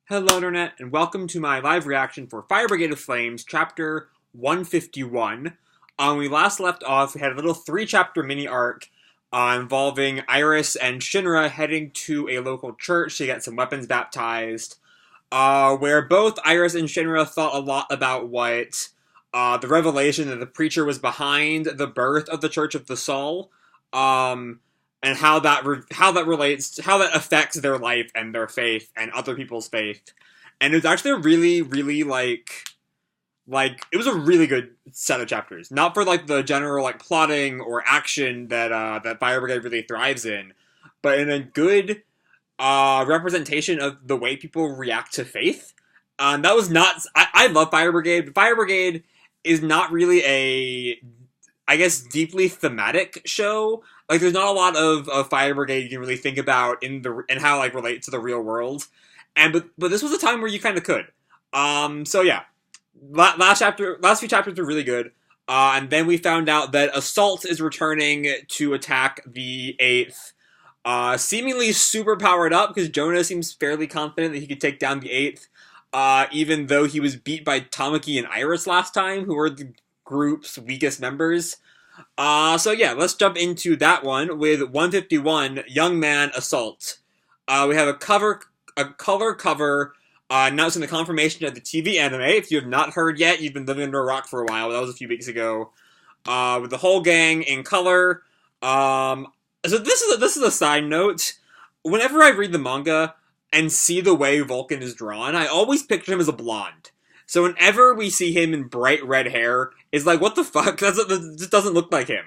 Hello, Internet, and welcome to my live reaction for Fire Brigade of Flames, Chapter 151. When we last left off, we had a little three-chapter mini-arc involving Iris and Shinra heading to a local church to get some weapons baptized, where both Iris and Shinra thought a lot about what the revelation that the preacher was behind the birth of the Church of the Soul, and how that affects their life and their faith and other people's faith. And it was actually a really it was a really good set of chapters. Not for the general plotting or action that Fire Brigade really thrives in, but in a good representation of the way people react to faith. That was not. I love Fire Brigade, but Fire Brigade is not really a, I guess, deeply thematic show. There's not a lot of Fire Brigade you can really think about and how relate to the real world. But this was a time where you kind of could. So yeah, last few chapters were really good. And then we found out that Assault is returning to attack the 8th. Seemingly super powered up, because Jonah seems fairly confident that he could take down the 8th. Even though he was beat by Tamaki and Iris last time, who were the group's weakest members. So yeah, let's jump into that one with 151, Young Man Assault. We have a color cover announcing the confirmation of the TV anime. If you have not heard yet, you've been living under a rock for a while. That was a few weeks ago. With the whole gang in color. So this is a side note. Whenever I read the manga and see the way Vulcan is drawn, I always picture him as a blonde. So whenever we see him in bright red hair, it's like, what the fuck? That just doesn't look like him.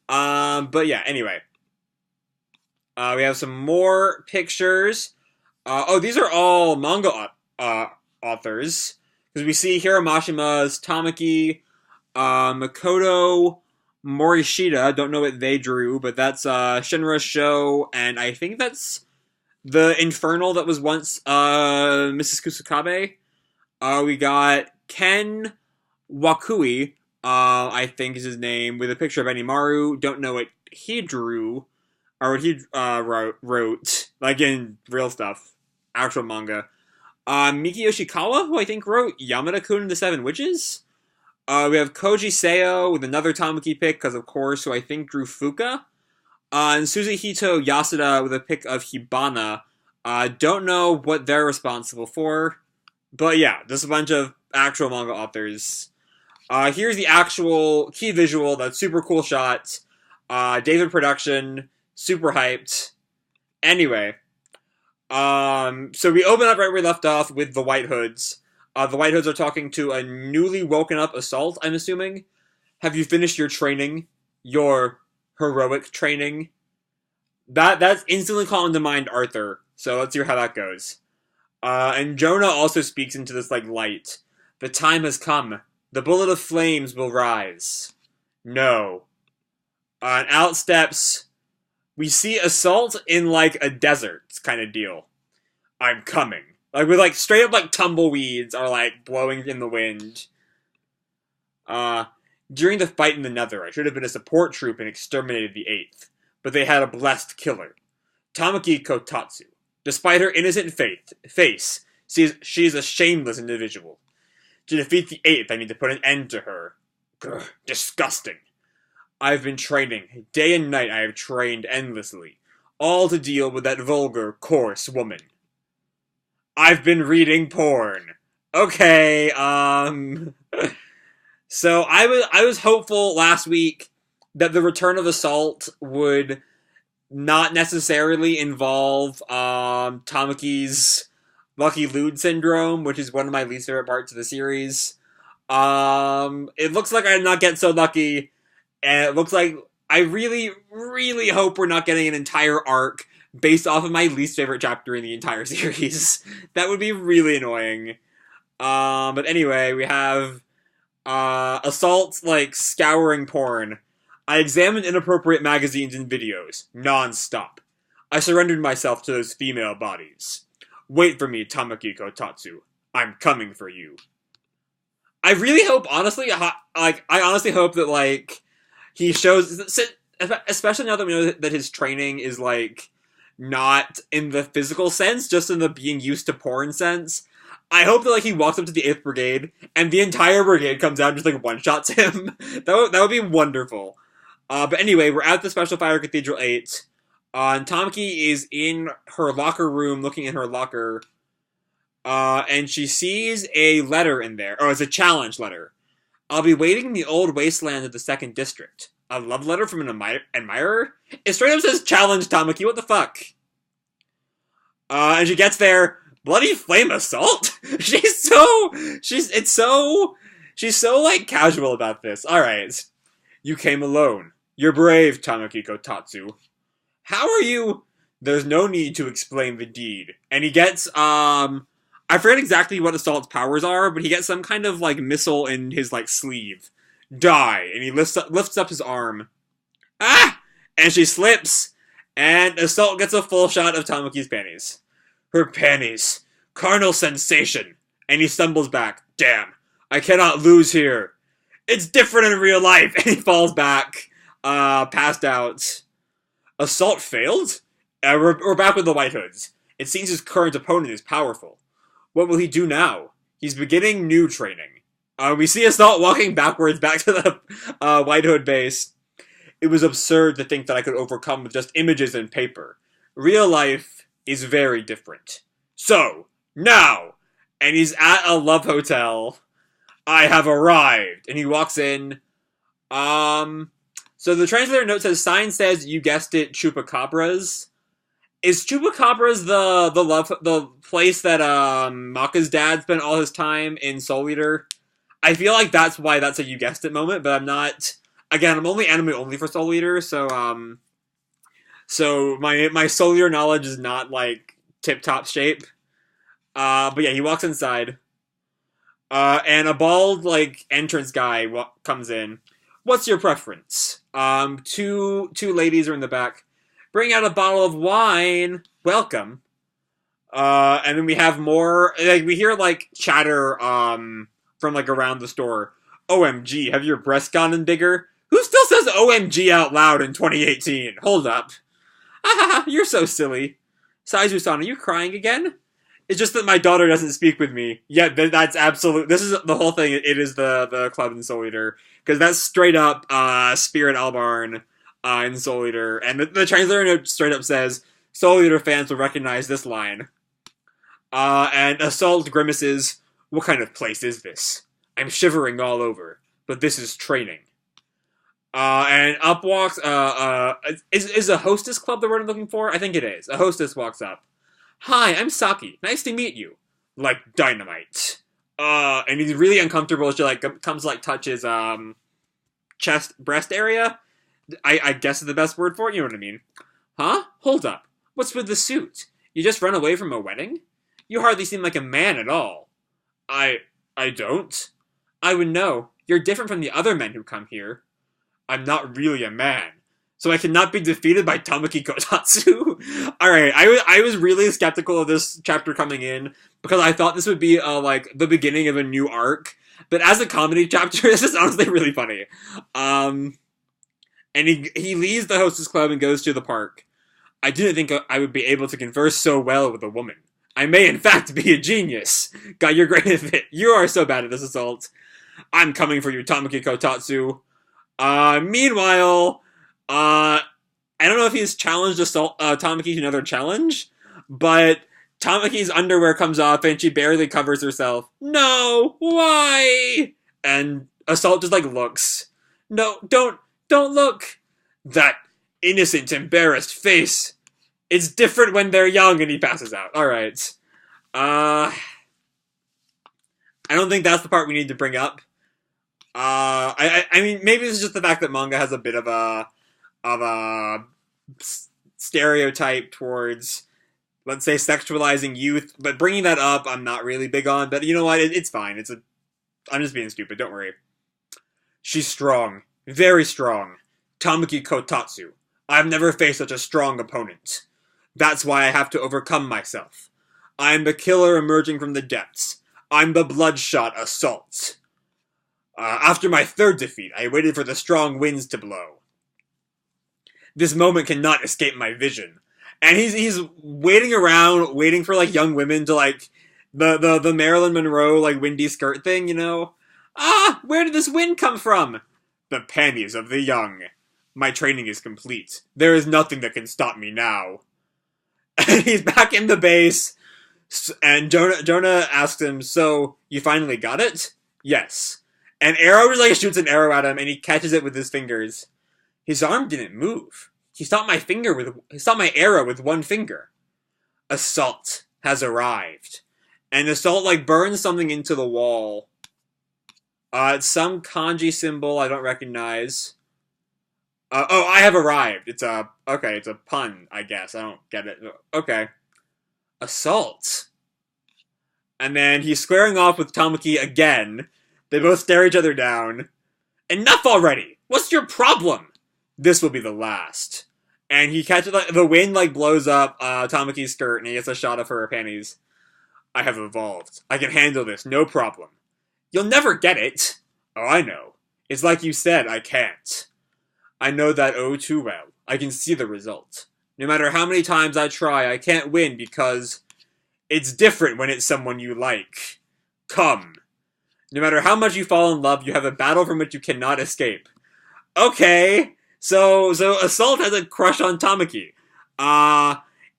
But yeah, anyway. We have some more pictures. These are all manga authors. Because we see Hiramashima's Tamaki, Makoto Morishita. Don't know what they drew, but that's Shinra's show, and I think that's the Infernal that was once Mrs. Kusakabe. We got Ken Wakui, I think is his name, with a picture of Enimaru. Don't know what he drew, or what he wrote, like in real stuff, actual manga. Miki Yoshikawa, who I think wrote Yamada-kun and the Seven Witches. We have Koji Seo with another Tamaki pick, because of course, who I think drew Fuka. And Suzuhito Yasuda with a pick of Hibana. Don't know what they're responsible for. But yeah, just a bunch of actual manga authors. Here's the actual key visual, that super cool shot. David production, super hyped. Anyway, so we open up right where we left off with the White Hoods. The White Hoods are talking to a newly woken up Assault, I'm assuming. Have you finished your training? Your heroic training? That's instantly calling to mind Arthur, so let's hear how that goes. And Jonah also speaks into this, light. The time has come. The bullet of flames will rise. No. And out steps... We see Assault in, a desert kind of deal. I'm coming. With, straight up, tumbleweeds are, blowing in the wind. During the fight in the Nether, I should have been a support troop and exterminated the 8th. But they had a blessed killer. Tamaki Kotatsu. Despite her innocent face, she is a shameless individual. To defeat the 8th, I need to put an end to her. Grr, disgusting. I've been training. Day and night I have trained endlessly. All to deal with that vulgar, coarse woman. I've been reading porn. Okay, So I was hopeful last week that the return of Assault would not necessarily involve Tamaki's Lucky Lude syndrome, which is one of my least favorite parts of the series. It looks like I did not get so lucky, and it looks like I really, really hope we're not getting an entire arc based off of my least favorite chapter in the entire series. That would be really annoying. But anyway, we have Assault, scouring porn. I examined inappropriate magazines and videos, non-stop. I surrendered myself to those female bodies. Wait for me, Tamaki Kotatsu. I'm coming for you. I really hope, honestly, I honestly hope that, he shows, especially now that we know that his training is, not in the physical sense, just in the being used to porn sense. I hope that, like, he walks up to the 8th Brigade, and the entire brigade comes out and just, like, one-shots him. that would be wonderful. But anyway, we're at the Special Fire Cathedral 8. And Tamaki is in her locker room, looking in her locker, and she sees a letter in there. Or it's a challenge letter. I'll be waiting in the old wasteland of the 2nd District. A love letter from an admirer? It straight up says, challenge Tamaki, what the fuck? And she gets there, bloody flame assault? She's so, like, casual about this. Alright. You came alone. You're brave, Tamaki Kotatsu. How are you? There's no need to explain the deed. And he gets, I forget exactly what Assault's powers are, but he gets some kind of, like, missile in his, like, sleeve. Die. And he lifts up his arm. Ah! And she slips. And Assault gets a full shot of Tamaki's panties. Her panties. Carnal sensation. And he stumbles back. Damn. I cannot lose here. It's different in real life. And he falls back. Passed out. Assault failed? We're back with the White Hoods. It seems his current opponent is powerful. What will he do now? He's beginning new training. We see Assault walking backwards back to the White Hood base. It was absurd to think that I could overcome with just images and paper. Real life is very different. So, now! And he's at a love hotel. I have arrived. And he walks in. So the translator note says, sign says, you guessed it, Chupacabras. Is Chupacabras the place that Maka's dad spent all his time in Soul Eater? I feel like that's why that's a you guessed it moment, but I'm not. Again, I'm only anime only for Soul Eater, so my Soul Eater knowledge is not like tip top shape. But yeah, he walks inside, and a bald like entrance guy comes in. What's your preference? Two ladies are in the back. Bring out a bottle of wine. Welcome. And then we have more, like, we hear, like, chatter, from, like, around the store. OMG, have your breasts gotten bigger? Who still says OMG out loud in 2018? Hold up. Haha, you're so silly. Saizu-san, are you crying again? It's just that my daughter doesn't speak with me. Yeah, that's absolute. This is the whole thing. It is the club in Soul Eater. Because that's straight up, Spirit Albarn. In Soul Eater, and the translator note straight up says, Soul Eater fans will recognize this line. And Assault grimaces, what kind of place is this? I'm shivering all over, but this is training. And up walks, is a hostess club the word I'm looking for? I think it is. A hostess walks up. Hi, I'm Saki. Nice to meet you. Like dynamite. And he's really uncomfortable. She, like, comes, like, touches, chest, breast area. I guess is the best word for it, you know what I mean. Huh? Hold up. What's with the suit? You just run away from a wedding? You hardly seem like a man at all. I don't. I would know. You're different from the other men who come here. I'm not really a man. So I cannot be defeated by Tamaki Kotatsu? Alright, I was really skeptical of this chapter coming in, because I thought this would be, like, the beginning of a new arc. But as a comedy chapter, this is honestly really funny. And he leaves the hostess club and goes to the park. I didn't think I would be able to converse so well with a woman. I may in fact be a genius. God, you're great at it. You are so bad at this, Assault. I'm coming for you, Tamaki Kotatsu. Meanwhile, I don't know if he's challenged Tamaki to another challenge, but Tamaki's underwear comes off and she barely covers herself. No! Why? And Assault just, like, looks. No, don't look! That innocent, embarrassed face! It's different when they're young, and he passes out. Alright. I don't think that's the part we need to bring up. I mean, maybe it's just the fact that manga has a bit of a stereotype towards, let's say, sexualizing youth, but bringing that up, I'm not really big on, but you know what, it's fine. I'm just being stupid, don't worry. She's strong. Very strong. Tamaki Kotatsu. I've never faced such a strong opponent. That's why I have to overcome myself. I'm the killer emerging from the depths. I'm the bloodshot Assault. After my third defeat, I waited for the strong winds to blow. This moment cannot escape my vision. And he's waiting around, waiting for like young women to like the Marilyn Monroe like windy skirt thing, you know. Ah, where did this wind come from? The panties of the young. My training is complete. There is nothing that can stop me now. And he's back in the base, and Jonah asks him, "So you finally got it?" "Yes." And Arrow just like shoots an arrow at him, and he catches it with his fingers. His arm didn't move. He stopped my arrow with one finger. Assault has arrived, and Assault like burns something into the wall. It's some kanji symbol I don't recognize. Oh, I have arrived. It's a pun, I guess. I don't get it. Okay. Assault. And then he's squaring off with Tamaki again. They both stare each other down. Enough already! What's your problem? This will be the last. And he catches, like, the wind, like, blows up Tamaki's skirt, and he gets a shot of her panties. I have evolved. I can handle this, no problem. You'll never get it. Oh, I know. It's like you said, I can't. I know that oh too well. I can see the result. No matter how many times I try, I can't win because it's different when it's someone you like. Come. No matter how much you fall in love, you have a battle from which you cannot escape. Okay. So Assault has a crush on Tamaki.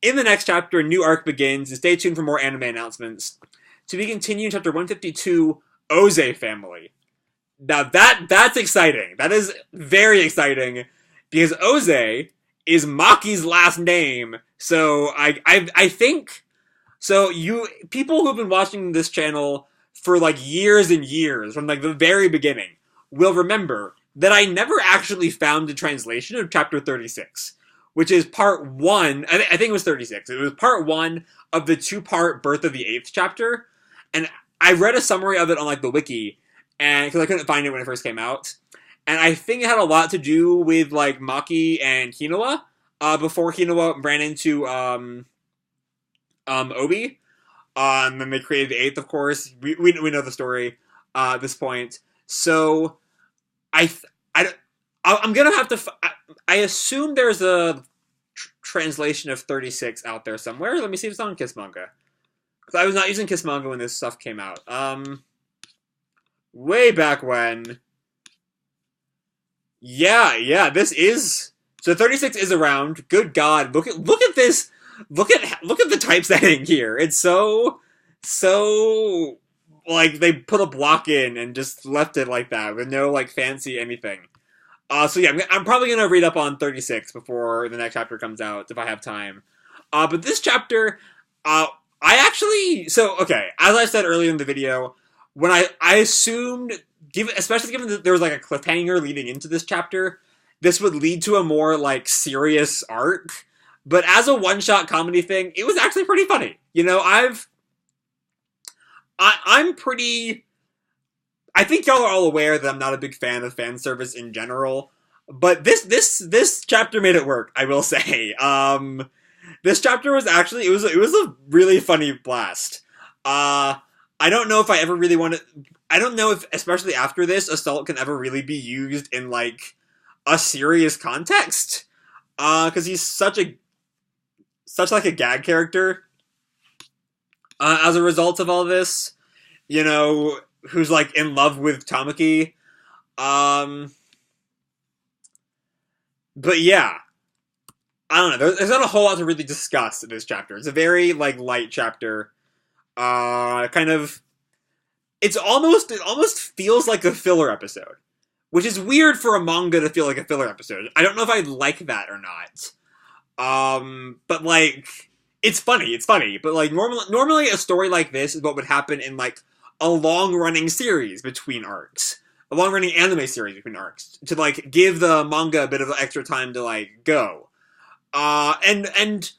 In the next chapter, a new arc begins, and stay tuned for more anime announcements. To be continued in chapter 152, Oze family. Now that's exciting. That is very exciting, because Oze is Maki's last name. So I think, so you people who've been watching this channel for like years and years, from like the very beginning, will remember that I never actually found a translation of chapter 36, which is part 1, I think it was 36, it was part 1 of the 2-part Birth of the Eighth chapter, and I read a summary of it on like the wiki, and because I couldn't find it when it first came out, and I think it had a lot to do with like Maki and Hinoa, before Hinoa ran into Obi, and then they created the Eighth, of course. We know the story at this point. So I'm gonna have to. I assume there's a translation of 36 out there somewhere. Let me see if it's on Kiss Manga, because I was not using Kiss Manga when this stuff came out. Way back when. Yeah. This is, so 36 is around. Good God, look at this. Look at the typesetting here. It's so like they put a block in and just left it like that with no like fancy anything. So yeah, I'm probably gonna read up on 36 before the next chapter comes out if I have time. But this chapter, I actually, okay, as I said earlier in the video, when I assumed, especially given that there was like a cliffhanger leading into this chapter, this would lead to a more like serious arc. But as a one-shot comedy thing, it was actually pretty funny. You know, I'm pretty, I think y'all are all aware that I'm not a big fan of fan service in general, but this chapter made it work, I will say. This chapter was actually, it was a really funny blast. I don't know if I ever really I don't know if, especially after this, Assault can ever really be used in like a serious context. Because he's such like a gag character. As a result of all this, you know, who's like in love with Tamaki. But yeah, I don't know. There's not a whole lot to really discuss in this chapter. It's a very like light chapter. Kind of, it almost feels like a filler episode, which is weird for a manga to feel like a filler episode. I don't know if I like that or not. But like, it's funny, but like normally a story like this is what would happen in like a long-running series between arcs. A long-running anime series between arcs. To like give the manga a bit of extra time to like go. And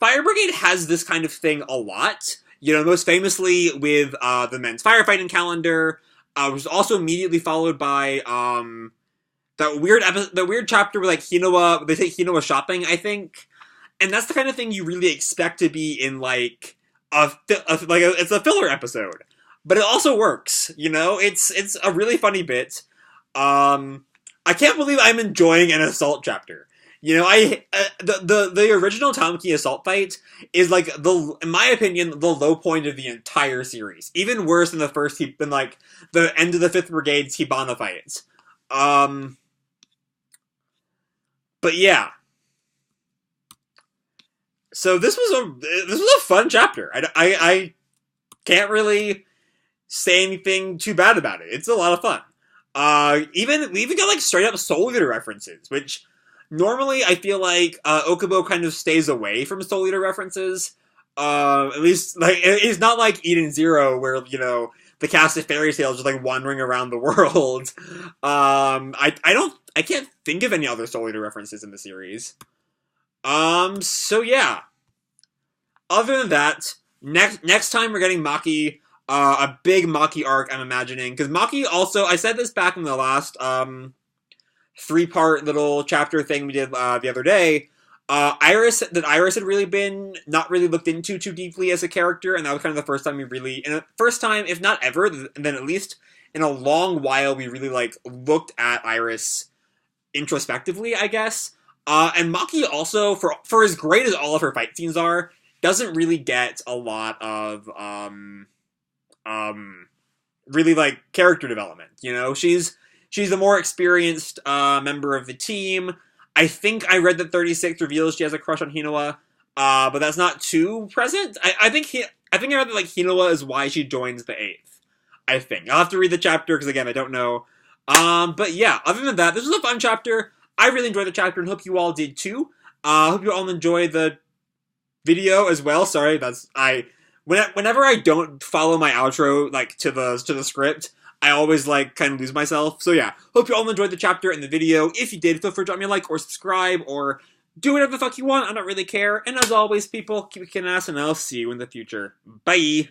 Fire Brigade has this kind of thing a lot. You know, most famously with the men's firefighting calendar, which was also immediately followed by that weird chapter where like Hinoa, they take Hinoa shopping, I think, and that's the kind of thing you really expect to be in like it's a filler episode, but it also works. You know, it's a really funny bit. I can't believe I'm enjoying an Assault chapter. You know, the original Tamaki assault fight is like in my opinion, the low point of the entire series. Even worse than than like the end of the 5th Brigade's Hibana fights. But yeah. So this was a fun chapter. I can't really say anything too bad about it. It's a lot of fun. We even got like straight up Soul Eater references, which normally I feel like Okubo kind of stays away from Soul Eater references. At least like it's not like Eden Zero where the cast of Fairy Tail just like wandering around the world. I can't think of any other Soul Eater references in the series. So yeah. Other than that, next time we're getting Maki, a big Maki arc, I'm imagining. Because Maki also, I said this back in the last 3-part little chapter thing we did the other day. Iris had really been not really looked into too deeply as a character, and that was kind of the first time first time, if not ever, then at least in a long while, we really like looked at Iris introspectively, I guess. And Maki also, for as great as all of her fight scenes are, doesn't really get a lot of really like character development. You know, she's the more experienced member of the team. I think I read that 36 reveals she has a crush on Hinoa, but that's not too present. I think I read that like Hinoa is why she joins the 8th. I think I'll have to read the chapter because again I don't know. But yeah, other than that, this was a fun chapter. I really enjoyed the chapter and hope you all did too. Hope you all enjoy the video as well. Sorry, whenever I don't follow my outro like to the script, I always like kind of lose myself. So yeah, hope you all enjoyed the chapter and the video. If you did, feel free to drop me a like or subscribe or do whatever the fuck you want. I don't really care. And as always, people, keep kicking ass and I'll see you in the future. Bye!